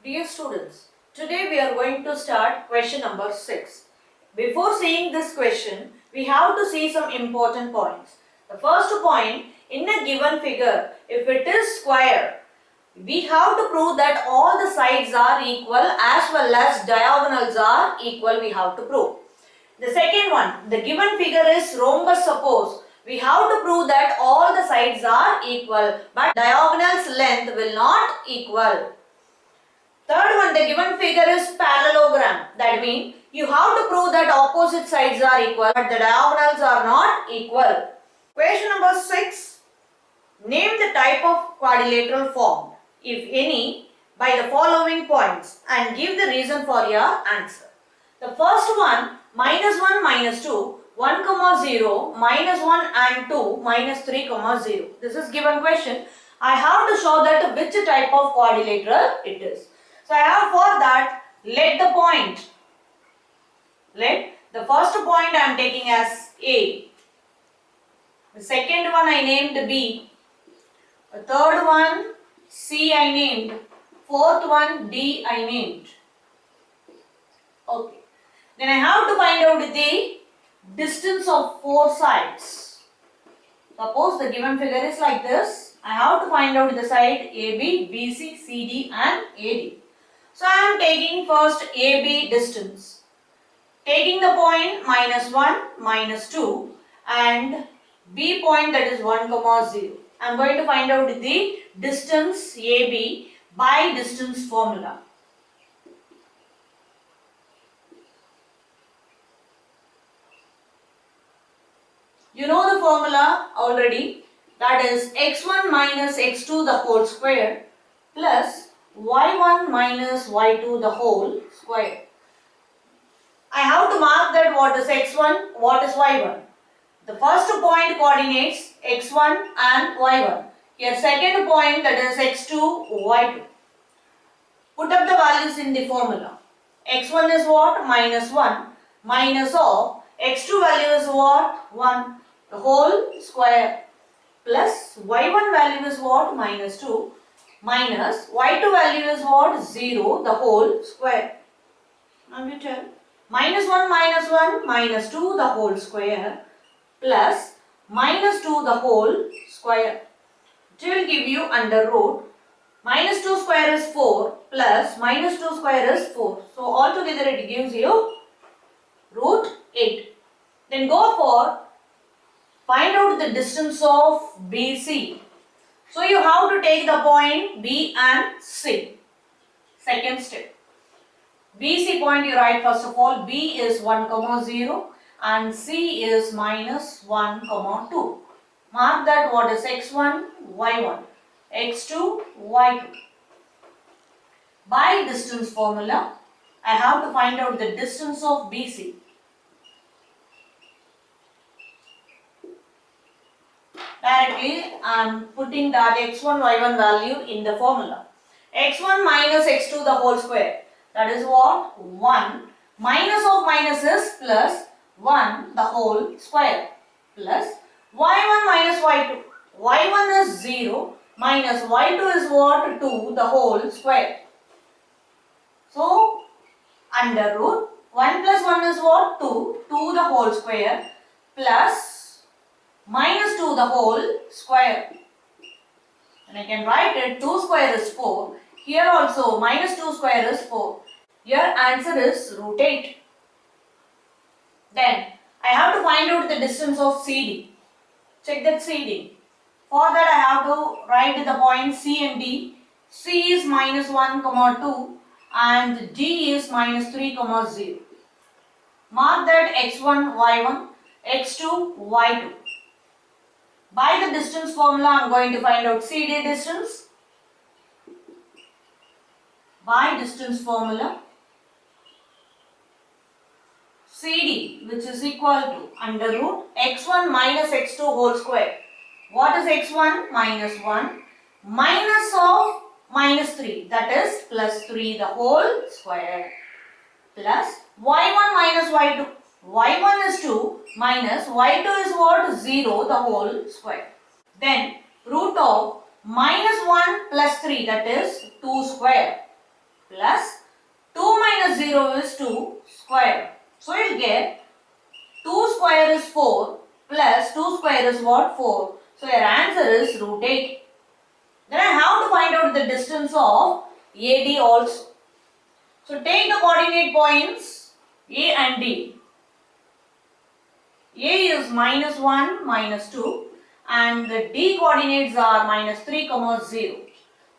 Dear students, today we are going to start question number 6. Before seeing this question, we have to see some important points. The first point, in a given figure, if it is square, we have to prove that all the sides are equal as well as diagonals are equal, we have to prove. The second one, the given figure is rhombus, suppose. We have to prove that all the sides are equal but diagonal's length will not equal. Third one, the given figure is parallelogram. That means you have to prove that opposite sides are equal but the diagonals are not equal. Question number 6. Name the type of quadrilateral formed, if any, by the following points and give the reason for your answer. The first one, -1, -2, 1, 0, -1 and 2, -3, 0. This is given question. I have to show that which type of quadrilateral it is. So I have for that, let the first point I am taking as A. The second one I named B. The third one C I named. Fourth one D I named. Okay. Then I have to find out the distance of four sides. Suppose the given figure is like this. I have to find out the side AB, BC, CD and AD. So I am taking first AB distance. Taking the point -1, -2 and B point, that is 1, 0. I am going to find out the distance AB by distance formula. You know the formula already, that is x1 minus x2 the whole square plus y1 minus y2 the whole square. I have to mark that what is x1, what is y1. The first point coordinates x1 and y1. Here second point, that is x2, y2. Put up the values in the formula. x1 is what? -1 minus of x2 value is what? 1 the whole square plus y1 value is what? -2 minus y2 value is what? 0 the whole square. Now you tell. -1 minus 1 minus 2 the whole square plus -2 the whole square. It will give you under root. -2 square is 4 plus -2 square is 4. So altogether it gives you root 8. Then go for find out the distance of BC. So you have to take the point B and C. Second step. BC point you write first of all. B is 1, 0 and C is -1, 2. Mark that what is x1, y1, x2, y2. By distance formula, I have to find out the distance of BC. Directly I am putting that x1, y1 value in the formula. x1 minus x2 the whole square. That is what? 1. Minus of minus is plus 1 the whole square. Plus y1 minus y2. y1 is 0 minus y2 is what? 2 the whole square. So under root 1 plus 1 is what? 2. 2 the whole square plus -2 the whole square. And I can write it 2 square is 4. Here also -2 square is 4. Your answer is root 8. Then I have to find out the distance of CD. Check that CD. For that I have to write the points C and D. C is -1, 2 and D is -3, 0. Mark that x1, y1, x2, y2. By the distance formula, I am going to find out CD distance. By distance formula, CD, which is equal to under root x1 minus x2 whole square. What is x1? -1 minus of -3, that is plus 3 the whole square plus y1 minus y2. y1 is 2 minus y2 is what? 0 the whole square. Then root of -1 plus 3, that is 2 square plus 2 minus 0 is 2 square. So you'll get 2 square is 4 plus 2 square is what? 4. So your answer is root 8. Then I have to find out the distance of AD also. So take the coordinate points A and D. A is minus 1, minus 2 and the D coordinates are minus 3, 0.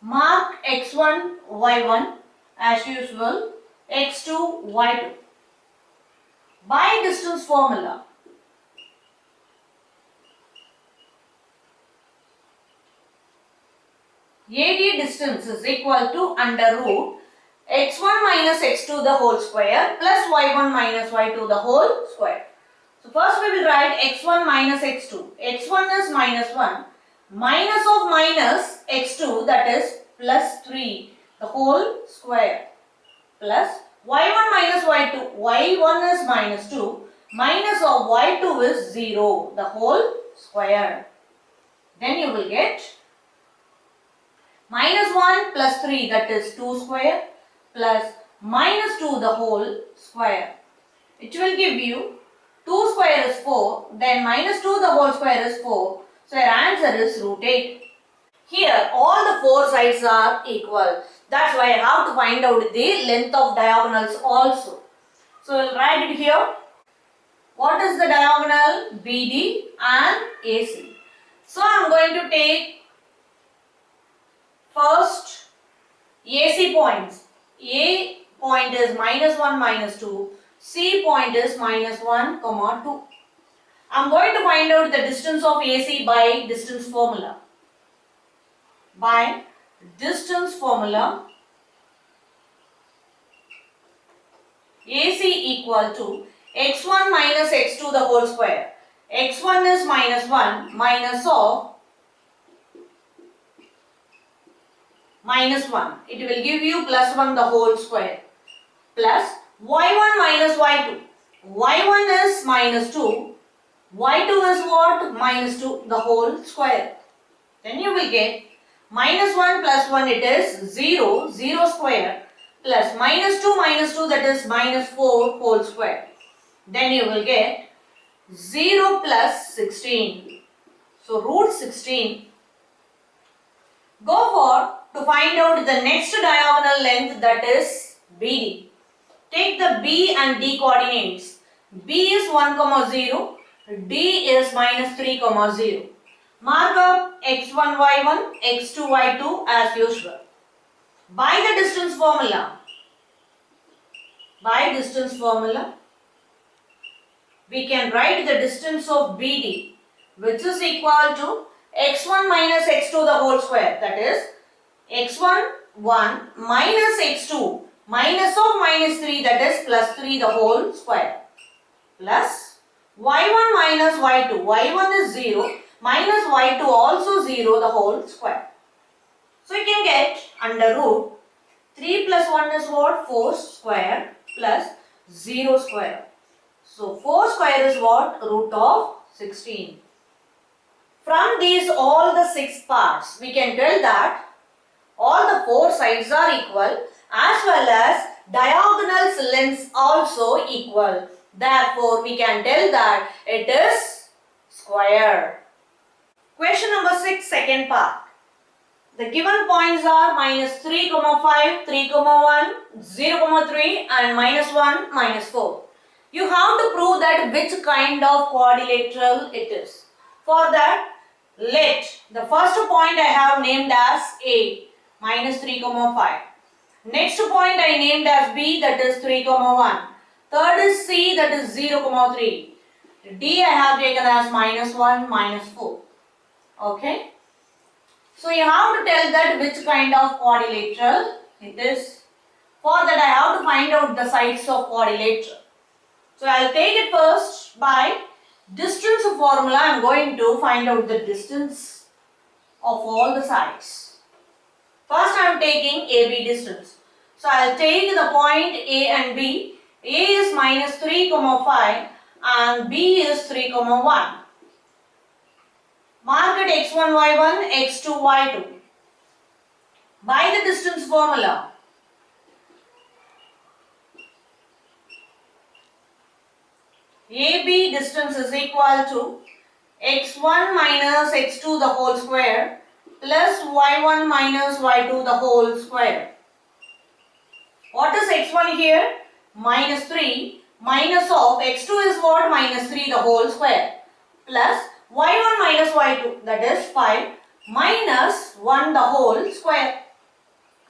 Mark x1, y1 as usual, x2, y2. By distance formula, AD distance is equal to under root x1 minus x2 the whole square plus y1 minus y2 the whole square. So first we will write x1 minus x2. x1 is minus 1 minus of minus x2 that is plus 3 the whole square plus y1 minus y2. y1 is minus 2 minus of y2 is 0 the whole square. Then you will get minus 1 plus 3 that is 2 square plus minus 2 the whole square. It will give you 2 square is 4, then minus 2 the whole square is 4. So your answer is root 8. Here all the four sides are equal. That's why I have to find out the length of diagonals also. So we'll write it here. What is the diagonal? BD and AC. So I am going to take first AC points. A point is minus 1, minus 2. C point is minus 1, 2. I am going to find out the distance of AC by distance formula. By distance formula, AC equal to x1 minus x2 the whole square. x1 is minus 1 minus of minus 1. It will give you plus 1 the whole square plus y1 minus y2. y1 is minus 2. y2 is what? Minus 2 the whole square. Then you will get minus 1 plus 1 it is 0. 0 square plus minus 2 that is minus 4 whole square. Then you will get 0 plus 16. So root 16. Go for to find out the next diagonal length that is BD. Take the B and D coordinates. B is 1, 0. D is minus 3, 0. Mark up x1, y1, x2, y2 as usual. By the distance formula, we can write the distance of BD which is equal to x1 minus x2 the whole square. That is x1, 1 minus x2 minus of minus 3 that is plus 3 the whole square plus y1 minus y2. y1 is 0 minus y2 also 0 the whole square. So you can get under root 3 plus 1 is what? 4 square plus 0 square. So 4 square is what? Root of 16. From these all the 6 parts we can tell that all the 4 sides are equal as well as diagonals lengths also equal. Therefore we can tell that it is square. Question number 6, second part. The given points are minus 3, 5, 3, 1, 0, 3 and minus 1, minus 4. You have to prove that which kind of quadrilateral it is. For that, let the first point I have named as A, minus 3, 5. Next point I named as B, that is 3, 1. Third is C, that is 0, 3. D I have taken as minus 1, minus 4. Okay. So you have to tell that which kind of quadrilateral it is. For that I have to find out the sides of quadrilateral. So I will take it first by distance formula. I am going to find out the distance of all the sides. First I am taking AB distance. So I will take the point A and B. A is minus 3, 5 and B is 3, 1. Mark it x1, y1, x2, y2. By the distance formula, AB distance is equal to x1 minus x2 the whole square plus y1 minus y2 the whole square. What is x1 here? Minus 3 minus of x2 is what? Minus 3 the whole square plus y1 minus y2 that is 5 minus 1 the whole square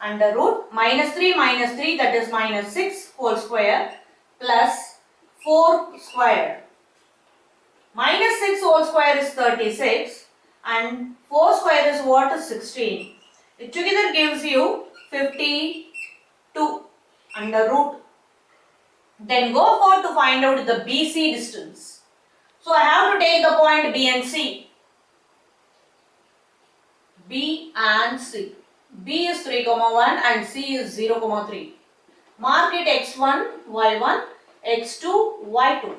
under root minus 3 that is minus 6 whole square plus 4 square. Minus 6 whole square is 36 and 4 square is what? Is 16. It together gives you 52 under root. Then go for to find out the BC distance. So I have to take the point B and C. B and C. B is 3,1 and C is 0,3. Mark it x1, y1, x2, y2.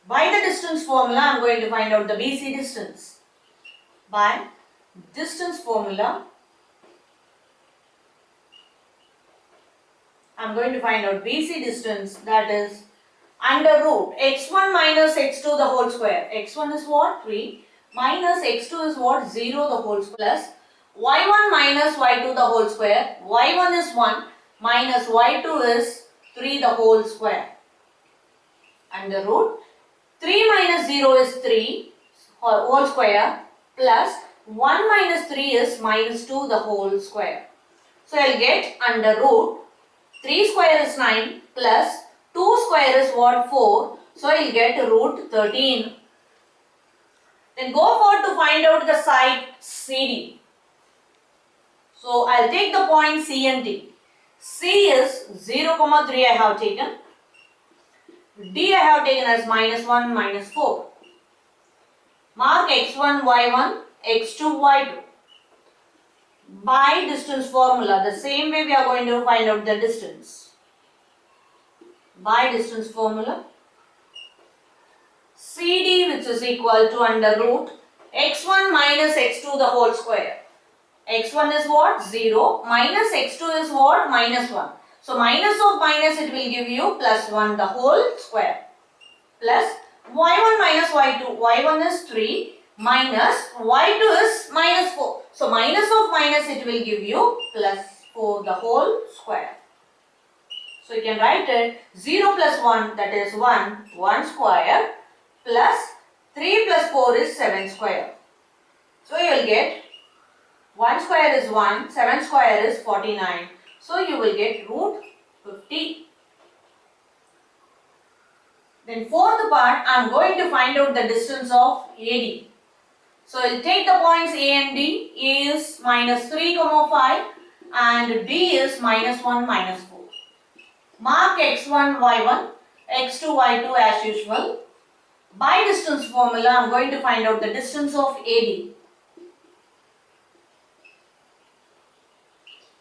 By the distance formula, I am going to find out the BC distance. By distance formula, I am going to find out BC distance, that is under root x1 minus x2 the whole square. x1 is what? 3 minus x2 is what? 0 the whole square plus y1 minus y2 the whole square. y1 is 1 minus y2 is 3 the whole square. Under root 3 minus 0 is 3 whole square plus 1 minus 3 is minus 2 the whole square. So I will get under root 3 square is 9 plus 2 square is what? 4. So I will get root 13. Then go for to find out the side CD. So I will take the point C and D. C is 0,3 I have taken. D I have taken as minus 1, minus 4. Mark x1, y1, x2, y2. By distance formula, the same way we are going to find out the distance. By distance formula, CD which is equal to under root x1 minus x2 the whole square. x1 is what? 0 minus x2 is what? Minus 1. So minus of minus it will give you plus 1 the whole square plus y1 minus y2. y1 is 3 minus y2 is minus 4. So minus of minus it will give you plus 4 the whole square. So you can write it 0 plus 1 that is 1 square plus 3 plus 4 is 7 square. So you will get 1 square is 1, 7 square is 49. So you will get root 50. Then fourth part, I am going to find out the distance of AD. So I will take the points A and D. A is minus 3,5 and D is minus 1, minus 4. Mark x1, y1, x2, y2 as usual. By distance formula, I am going to find out the distance of AD.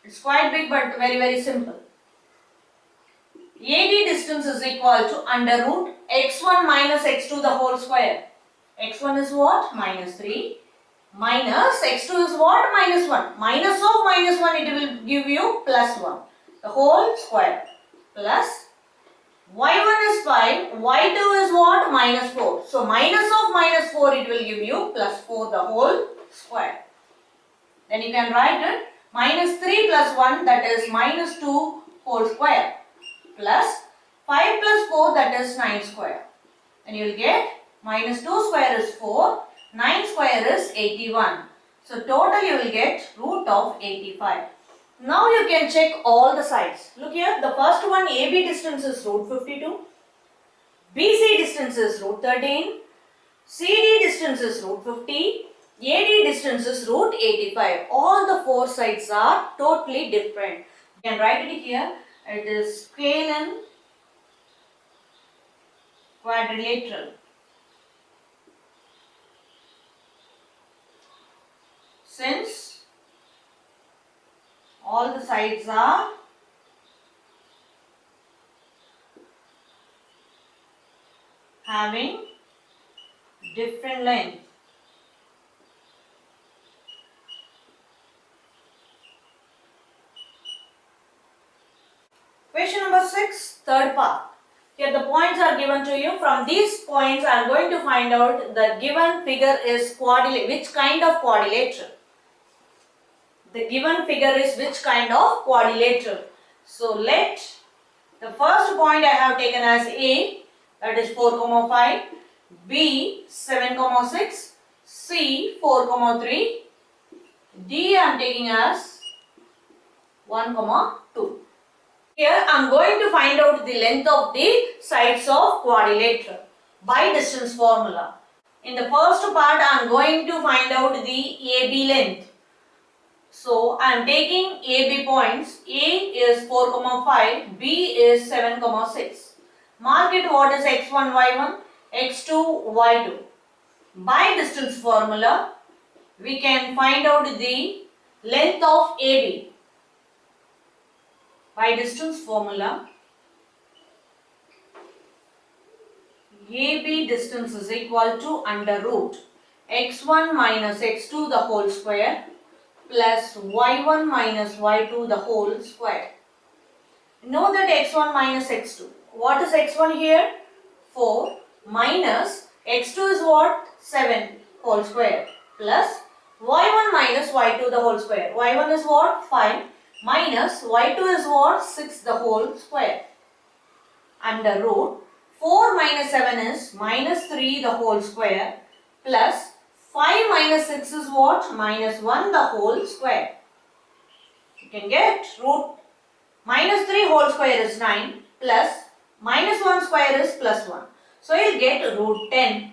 It's quite big but very simple. AD distance is equal to under root x1 minus x2 the whole square. x1 is what? Minus 3 minus x2 is what? Minus 1. Minus of minus 1 it will give you plus 1 the whole square plus y1 is 5, y2 is what? Minus 4. So minus of minus 4 it will give you plus 4 the whole square. Then you can write it minus 3 plus 1 that is minus 2 whole square plus 5 plus 4 that is 9 square. And you will get minus 2 square is 4, 9 square is 81. So total you will get root of 85. Now you can check all the sides. Look here, the first one AB distance is root 52, BC distance is root 13, CD distance is root 50, AD distance is root 85. All the four sides are totally different. You can write it here. It is scale and quadrilateral. Since all the sides are having different length. Question number 6, third part. Here the points are given to you. From these points I am going to find out the given figure is which kind of quadrilateral. The given figure is which kind of quadrilateral. So let the first point I have taken as A, that is 4,5, B 7,6, C 4,3, D I am taking as 1,2. Here I am going to find out the length of the sides of quadrilateral by distance formula. In the first part I am going to find out the AB length. So I am taking AB points. A is 4,5, B is 7,6. Mark it what is x1, y1, x2, y2. By distance formula we can find out the length of AB. By distance formula, AB distance is equal to under root x1 minus x2 the whole square plus y1 minus y2 the whole square. Know that x1 minus x2. What is x1 here? 4 minus x2 is what? 7 whole square plus y1 minus y2 the whole square. y1 is what? 5 minus y2 is what? 6 the whole square. Under root 4 minus 7 is minus 3 the whole square plus 5 minus 6 is what? Minus 1 the whole square. You can get root minus 3 whole square is 9 plus minus 1 square is plus 1. So you will get root 10.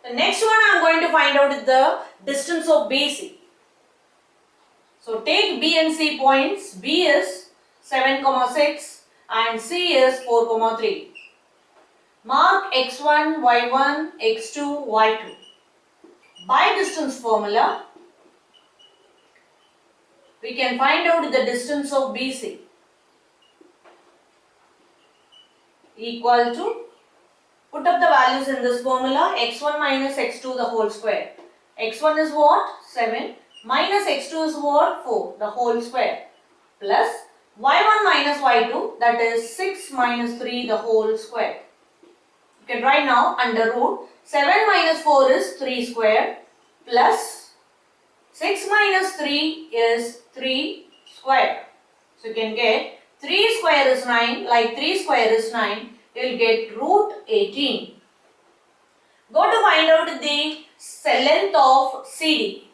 The next one I am going to find out is the distance of BC. So take B and C points. B is 7,6 and C is 4,3. Mark x1, y1, x2, y2. By distance formula, we can find out the distance of BC equal to, put up the values in this formula, x1 minus x2 the whole square. x1 is what? 7 minus x2 is what? 4 the whole square plus y1 minus y2, that is 6 minus 3 the whole square. You can write now under root 7 minus 4 is 3 square plus 6 minus 3 is 3 square. So you can get 3 square is 9, like 3 square is 9, you will get root 18. Go to find out the length of CD.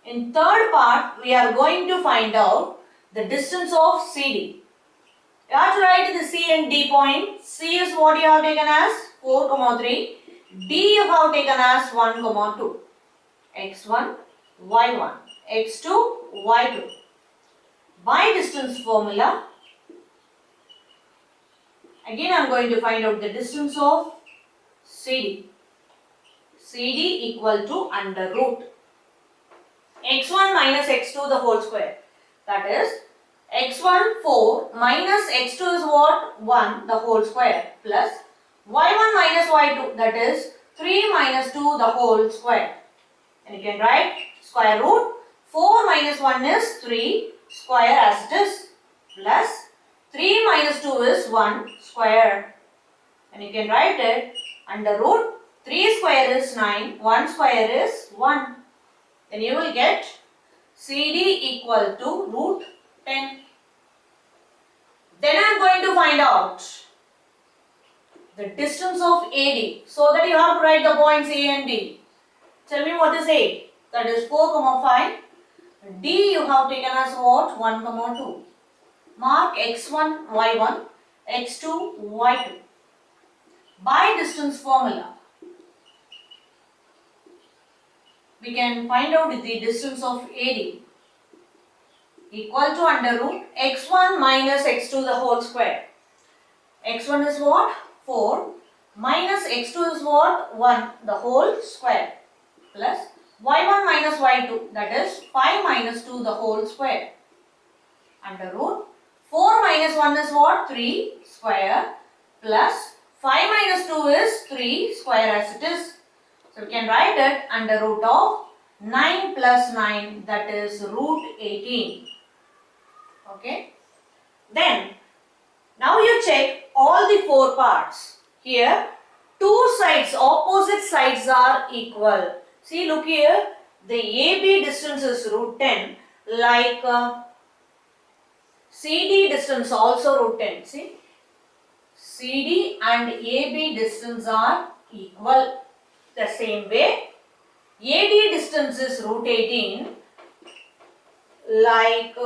In third part, we are going to find out the distance of CD. You have to write the C and D point. C is what you have taken as 4,3. D you have taken as 1,2. x1, y1, x2, y2. By distance formula, again I am going to find out the distance of CD. CD equal to under root x1 minus x2 the whole square. That is x1 4 minus x2 is what? 1 the whole square plus y1 minus y2, that is 3 minus 2 the whole square. And you can write square root 4 minus 1 is 3 square as it is plus 3 minus 2 is 1 square. And you can write it under root 3 square is 9, 1 square is 1. Then you will get CD equal to root 10. Then I am going to find out the distance of AD. So that you have to write the points A and D. Tell me what is A? That is 4,5. D you have taken as what? 1,2. Mark x1, y1, x2, y2. By distance formula, we can find out the distance of AD equal to under root x1 minus x2 the whole square. x1 is what? 4 minus x2 is what? 1 the whole square plus y1 minus y2, that is 5 minus 2 the whole square under root 4 minus 1 is what? 3 square plus 5 minus 2 is 3 square as it is. So we can write it under root of 9 plus 9, that is root 18. Okay. Then now you check all the 4 parts. Here, two sides, opposite sides are equal. See, look here, the AB distance is root 10, like CD distance also root 10. See, CD and AB distance are equal. The same way, AD distance is root 18, like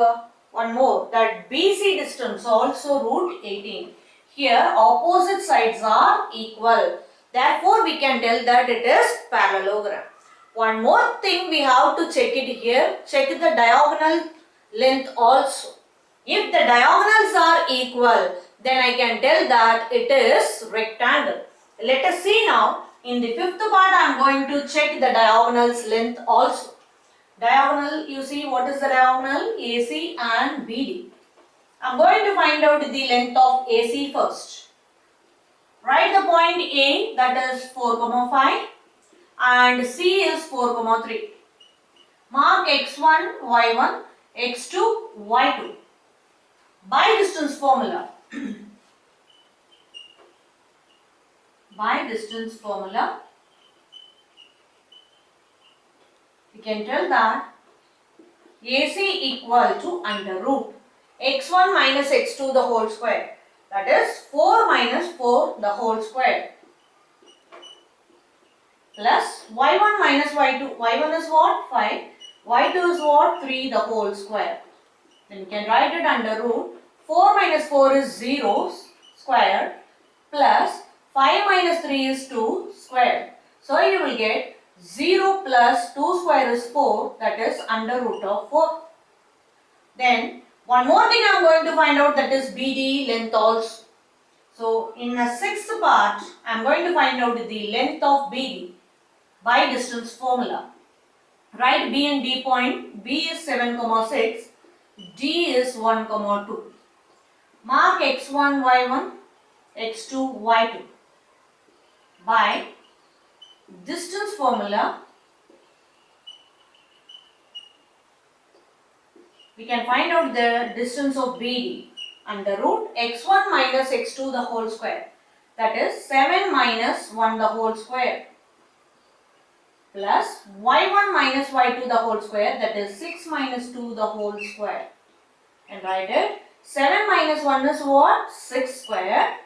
one more, that BC distance also root 18. Here opposite sides are equal. Therefore, we can tell that it is parallelogram. One more thing we have to check it here. Check the diagonal length also. If the diagonals are equal, then I can tell that it is rectangle. Let us see now. In the fifth part, I am going to check the diagonals length also. Diagonal, you see what is the diagonal? AC and BD. I am going to find out the length of AC first. Write the point A, that is 4,5, and C is 4,3. Mark x1, y1, x2, y2. By distance formula. By distance formula, we can tell that AC equal to under root x1 minus x2 the whole square, that is 4 minus 4 the whole square, plus y1 minus y2. Y1 is what? 5. Y2 is what? 3 the whole square. Then you can write it under root 4 minus 4 is 0 square, plus 5 minus 3 is 2 square. So you will get 0 plus 2 square is 4, that is under root of 4. Then one more thing I am going to find out, that is BD length also. So in the sixth part, I am going to find out the length of BD by distance formula. Write B and D point. B is 7,6, D is 1,2. Mark x1, y1, x2, y2. By distance formula, we can find out the distance of BD under root x1 minus x2 the whole square, that is 7 minus 1 the whole square, plus y1 minus y2 the whole square, that is 6 minus 2 the whole square. And write it, 7 minus 1 is what? 6 square,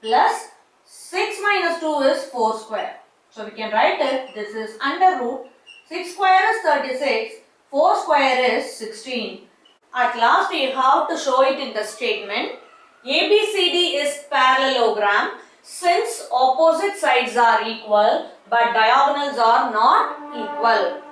plus 6 minus 2 is 4 square. So we can write it, this is under root 6 square is 36, 4 square is 16. At last you have to show it in the statement. ABCD is parallelogram since opposite sides are equal but diagonals are not equal.